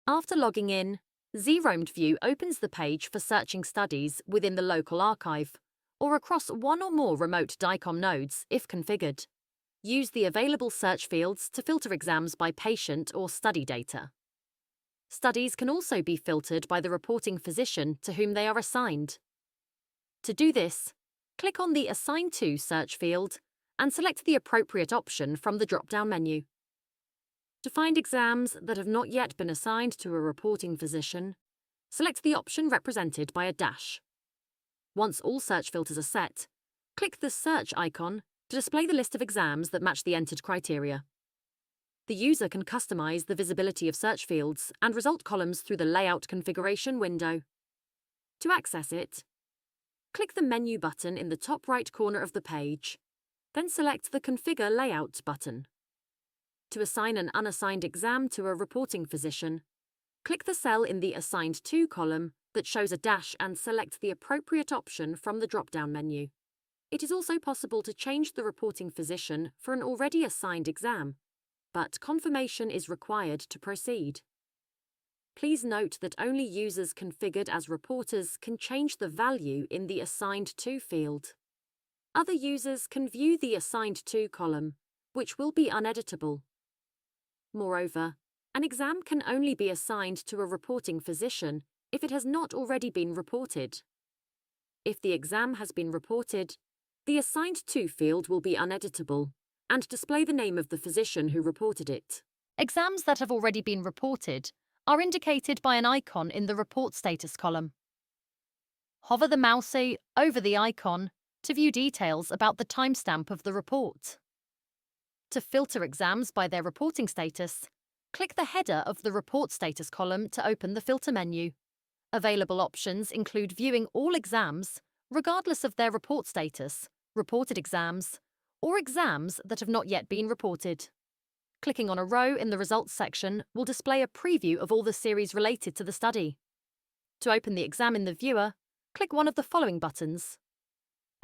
After logging in, ZEEROmed VIEW opens the page for searching studies within the local archive or across one or more remote DICOM nodes if configured. Use the available search fields to filter exams by patient or study data. Studies can also be filtered by the reporting physician to whom they are assigned. To do this, click on the Assign To search field and select the appropriate option from the drop-down menu. To find exams that have not yet been assigned to a reporting physician, select the option represented by a dash. Once all search filters are set, click the Search icon to display the list of exams that match the entered criteria. The user can customize the visibility of search fields and result columns through the Layout configuration window. To access it, click the Menu button in the top right corner of the page, then select the Configure Layout button. To assign an unassigned exam to a reporting physician, click the cell in the Assigned To column that shows a dash and select the appropriate option from the drop-down menu. It is also possible to change the reporting physician for an already assigned exam, but confirmation is required to proceed. Please note that only users configured as reporters can change the value in the Assigned To field. Other users can view the Assigned To column, which will be uneditable. Moreover, an exam can only be assigned to a reporting physician if it has not already been reported. If the exam has been reported, the Assigned To field will be uneditable and display the name of the physician who reported it. Exams that have already been reported are indicated by an icon in the Report Status column. Hover the mouse over the icon to view details about the timestamp of the report. To filter exams by their reporting status, click the header of the Report Status column to open the filter menu. Available options include viewing all exams, regardless of their report status, reported exams, or exams that have not yet been reported. Clicking on a row in the Results section will display a preview of all the series related to the study. To open the exam in the viewer, click one of the following buttons: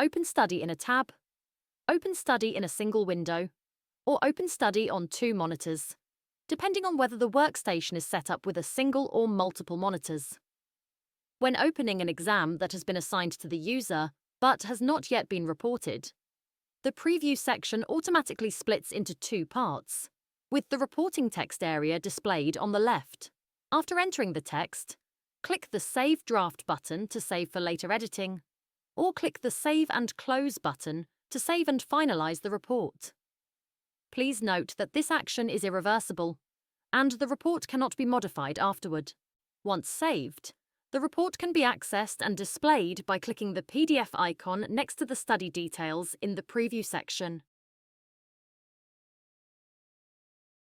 Open Study in a tab, Open Study in a single window, or Open Study on 2 monitors, depending on whether the workstation is set up with a single or multiple monitors. When opening an exam that has been assigned to the user but has not yet been reported, the Preview section automatically splits into 2 parts, with the reporting text area displayed on the left. After entering the text, click the Save Draft button to save for later editing, or click the Save and Close button to save and finalize the report. Please note that this action is irreversible, and the report cannot be modified afterward. Once saved, the report can be accessed and displayed by clicking the PDF icon next to the study details in the Preview section.